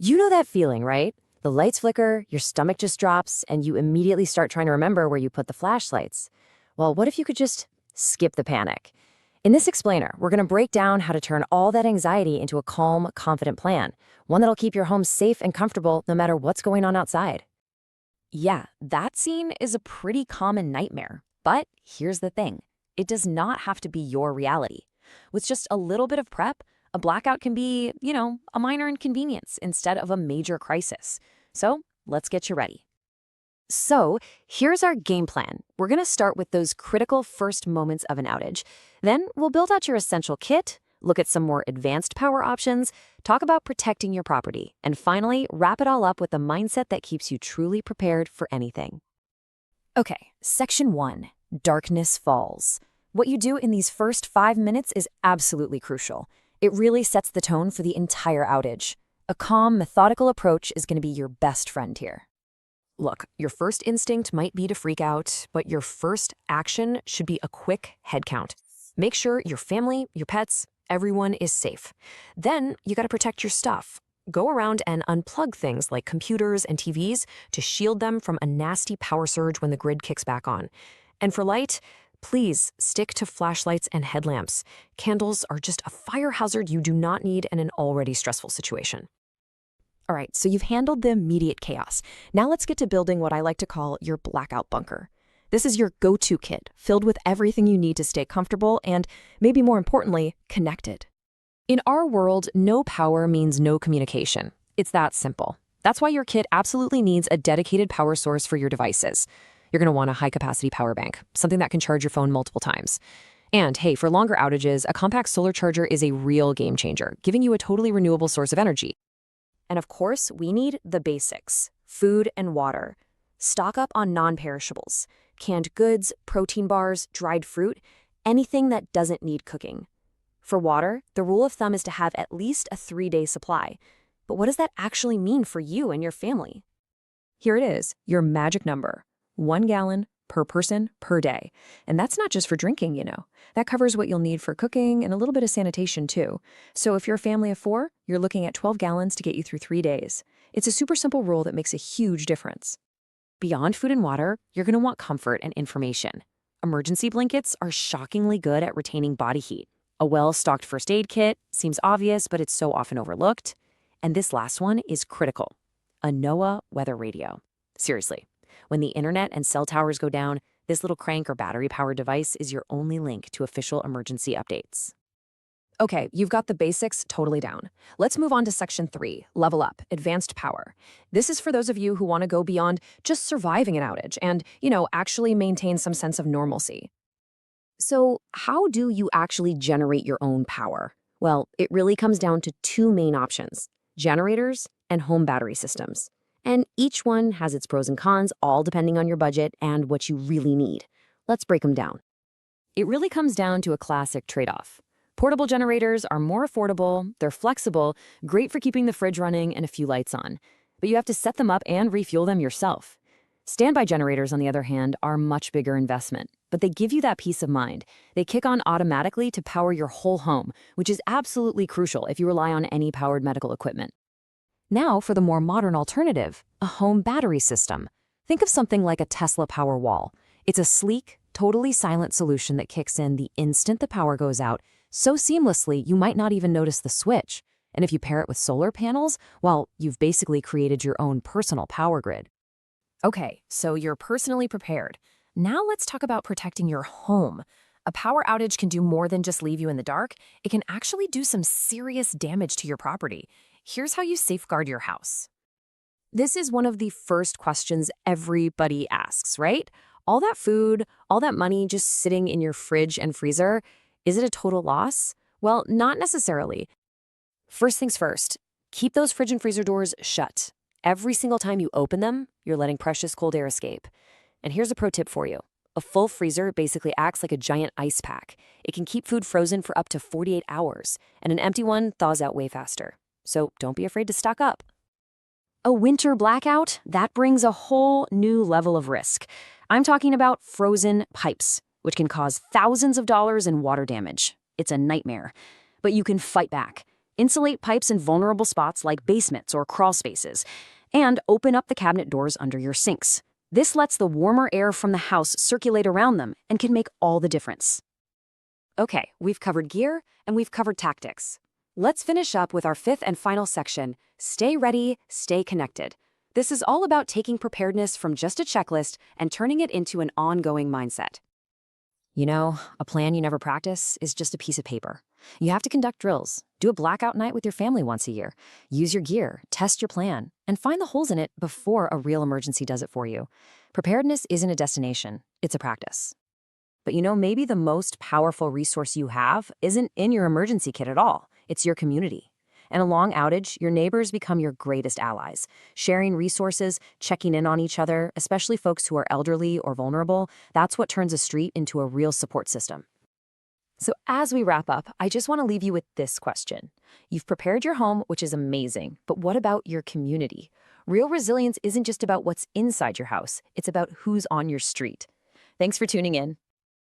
You know that feeling, right? The lights flicker, your stomach just drops, and you immediately start trying to remember where you put the flashlights. Well, what if you could just skip the panic? In this explainer, we're going to break down how to turn all that anxiety into a calm, confident plan, one that'll keep your home safe and comfortable no matter what's going on outside. Yeah, that scene is a pretty common nightmare. But here's the thing. It does not have to be your reality. With just a little bit of prep, a blackout can be, a minor inconvenience instead of a major crisis. So let's get you ready. So here's our game plan. We're going to start with those critical first moments of an outage. Then we'll build out your essential kit, look at some more advanced power options, talk about protecting your property, and finally wrap it all up with a mindset that keeps you truly prepared for anything. Okay, Section 1, Darkness Falls. What you do in these first 5 minutes is absolutely crucial. It really sets the tone for the entire outage. A calm, methodical approach is going to be your best friend here. Look, your first instinct might be to freak out, but your first action should be a quick head count. Make sure your family, your pets, everyone is safe. Then you got to protect your stuff. Go around and unplug things like computers and TVs to shield them from a nasty power surge when the grid kicks back on. And for light, please stick to flashlights and headlamps. Candles are just a fire hazard you do not need in an already stressful situation. All right, so you've handled the immediate chaos. Now let's get to building what I like to call your blackout bunker. This is your go-to kit, filled with everything you need to stay comfortable and, maybe more importantly, connected. In our world, no power means no communication. It's that simple. That's why your kit absolutely needs a dedicated power source for your devices. You're going to want a high-capacity power bank, something that can charge your phone multiple times. And hey, for longer outages, a compact solar charger is a real game changer, giving you a totally renewable source of energy. And of course, we need the basics: food and water. Stock up on non-perishables, canned goods, protein bars, dried fruit, anything that doesn't need cooking. For water, the rule of thumb is to have at least a 3-day supply. But what does that actually mean for you and your family? Here it is, your magic number: 1 gallon per person per day. And that's not just for drinking, That covers what you'll need for cooking and a little bit of sanitation too. So if you're a family of 4, you're looking at 12 gallons to get you through 3 days. It's a super simple rule that makes a huge difference. Beyond food and water, you're going to want comfort and information. Emergency blankets are shockingly good at retaining body heat. A well-stocked first aid kit seems obvious, but it's so often overlooked. And this last one is critical: a NOAA weather radio. Seriously. When the internet and cell towers go down, this little crank or battery-powered device is your only link to official emergency updates. Okay, you've got the basics totally down. Let's move on to Section 3, Level Up, Advanced Power. This is for those of you who want to go beyond just surviving an outage and, actually maintain some sense of normalcy. So, how do you actually generate your own power? Well, it really comes down to 2 main options: generators and home battery systems. And each one has its pros and cons, all depending on your budget and what you really need. Let's break them down. It really comes down to a classic trade-off. Portable generators are more affordable, they're flexible, great for keeping the fridge running and a few lights on. But you have to set them up and refuel them yourself. Standby generators, on the other hand, are a much bigger investment, but they give you that peace of mind. They kick on automatically to power your whole home, which is absolutely crucial if you rely on any powered medical equipment. Now for the more modern alternative, a home battery system. Think of something like a Tesla Powerwall. It's a sleek, totally silent solution that kicks in the instant the power goes out, so seamlessly you might not even notice the switch. And if you pair it with solar panels, well, you've basically created your own personal power grid. Okay, so you're personally prepared. Now let's talk about protecting your home. A power outage can do more than just leave you in the dark. It can actually do some serious damage to your property. Here's how you safeguard your house. This is one of the first questions everybody asks, right? All that food, all that money just sitting in your fridge and freezer, is it a total loss? Well, not necessarily. First things first, keep those fridge and freezer doors shut. Every single time you open them, you're letting precious cold air escape. And here's a pro tip for you. A full freezer basically acts like a giant ice pack. It can keep food frozen for up to 48 hours, and an empty one thaws out way faster. So don't be afraid to stock up. A winter blackout, that brings a whole new level of risk. I'm talking about frozen pipes, which can cause thousands of dollars in water damage. It's a nightmare. But you can fight back. Insulate pipes in vulnerable spots like basements or crawl spaces, and open up the cabinet doors under your sinks. This lets the warmer air from the house circulate around them and can make all the difference. Okay, we've covered gear and we've covered tactics. Let's finish up with our fifth and final section, stay ready, stay connected. This is all about taking preparedness from just a checklist and turning it into an ongoing mindset. You know, a plan you never practice is just a piece of paper. You have to conduct drills, do a blackout night with your family once a year, use your gear, test your plan, and find the holes in it before a real emergency does it for you. Preparedness isn't a destination, it's a practice. But you know, maybe the most powerful resource you have isn't in your emergency kit at all. It's your community. And along outage, your neighbors become your greatest allies, sharing resources, checking in on each other, especially folks who are elderly or vulnerable. That's what turns a street into a real support system. So as we wrap up, I just want to leave you with this question. You've prepared your home, which is amazing, but what about your community? Real resilience isn't just about what's inside your house, it's about who's on your street. Thanks for tuning in.